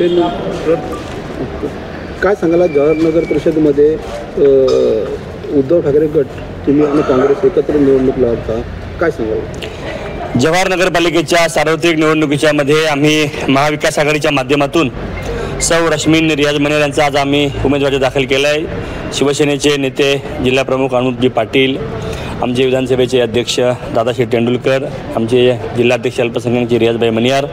शिवसेना काय सांगायला जवाहर नगर परिषदमध्ये उद्धव ठाकरे गट तुम्ही आणि काँग्रेस एकत्र निवडणूक लढता, काय सांगाल? जवाहर नगरपालिकेच्या सार्वत्रिक निवडणुकीच्या मध्ये आम्ही महाविकास आघाडीच्या माध्यमातून सौ रश्मीन रियाज मनेर यांचा आज आम्ही उमेदवारी दाखल केला आहे. शिवसेनेचे नेते जिल्हाप्रमुख अनुपजी पाटील, आमचे विधानसभेचे अध्यक्ष दादाश्री तेंडुलकर, आमचे जिल्हाध्यक्ष अल्पसंख्याकचे रियाजभाई मनियार,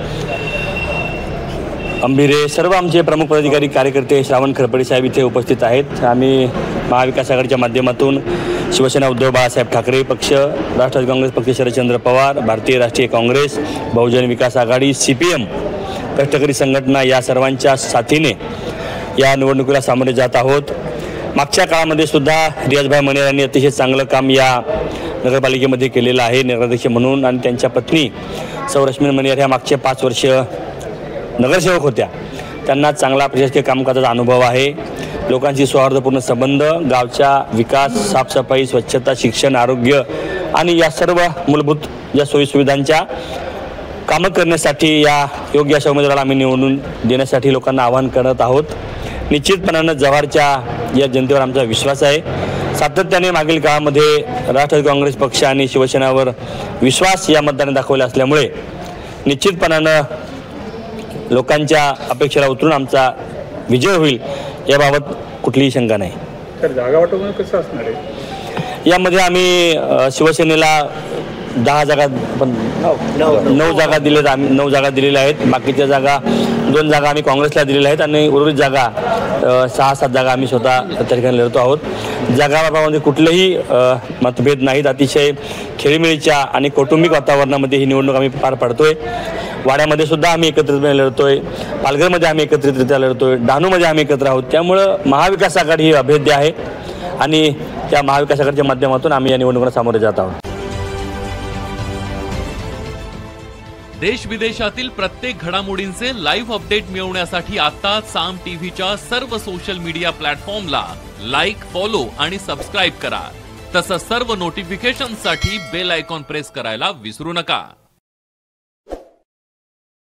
अंबिरे, सर्व आमचे प्रमुख पदाधिकारी कार्यकर्ते, श्रावण खरपडे साहेब इथे उपस्थित आहेत. आम्ही महाविकास आघाडीच्या माध्यमातून शिवसेना उद्धव बाळासाहेब ठाकरे पक्ष, राष्ट्रवादी काँग्रेस पक्ष शरदचंद्र पवार, भारतीय राष्ट्रीय काँग्रेस, बहुजन विकास आघाडी, CPM, कष्टकरी संघटना या सर्वांच्या साथीने या निवडणुकीला सामोरे जात आहोत. मागच्या काळामध्ये सुद्धा रियाजभाई मनेर यांनी अतिशय चांगलं काम या नगरपालिकेमध्ये केलेलं आहे नगराध्यक्ष म्हणून, आणि त्यांच्या पत्नी सौ रश्मीन मनेर ह्या मागचे 5 वर्ष नगरसेवक होत्या. त्यांना चांगला प्रशासकीय कामकाजाचा अनुभव आहे. लोकांशी सौहार्दपूर्ण संबंध, गावच्या विकास, साफसफाई, स्वच्छता, शिक्षण, आरोग्य आणि या सर्व मूलभूत ज्या सोयीसुविधांच्या कामं करण्यासाठी या योग्य अशा उमेदवाराला आम्ही निवडून देण्यासाठी लोकांना आवाहन करत आहोत. निश्चितपणानं जव्हारच्या या जनतेवर आमचा विश्वास आहे. सातत्याने मागील काळामध्ये राष्ट्रवादी काँग्रेस पक्ष आणि शिवसेनेवर विश्वास या मतदाराने दाखवला असल्यामुळे निश्चितपणानं लोकांच्या अपेक्षेला उतरून आमचा विजय होईल याबाबत कुठलीही शंका नाही. तर जागा वाटप कसं असणार आहे? यामध्ये आम्ही शिवसेनेला 10 जागा, 9 जागा दिलेत. आम्ही 9 जागा दिलेल्या आहेत. बाकीच्या जागा 2 जागा आम्ही काँग्रेसला दिलेल्या आहेत आणि उर्वरित जागा 6-7 जागा आम्ही स्वतः त्या ठिकाणी लढतो आहोत. जागाबाबतीमध्ये कुठलेही मतभेद नाहीत. अतिशय खेळीमेळीच्या आणि कौटुंबिक वातावरणामध्ये ही निवडणूक आम्ही पार पाडतोय. वाड्यामध्ये सुद्धा आम्ही एकत्रितपणे लढतोय, पालघरमध्ये आम्ही एकत्रितरित्या लढतोय, डहाणूमध्ये आम्ही एकत्र आहोत. त्यामुळं महाविकास आघाडी ही अभेद्य आहे आणि त्या महाविकास आघाडीच्या माध्यमातून आम्ही या निवडणुकीला सामोरे जात आहोत. देश विदेशातील प्रत्येक घडामोडींचे लाईव्ह अपडेट मिळवण्यासाठी आता साम टीव्हीच्या सर्व सोशल मीडिया प्लॅटफॉर्मला लाईक, फॉलो आणि सबस्क्राईब करा. तसंच सर्व नोटिफिकेशनसाठी बेल आयकॉन प्रेस करायला विसरू नका.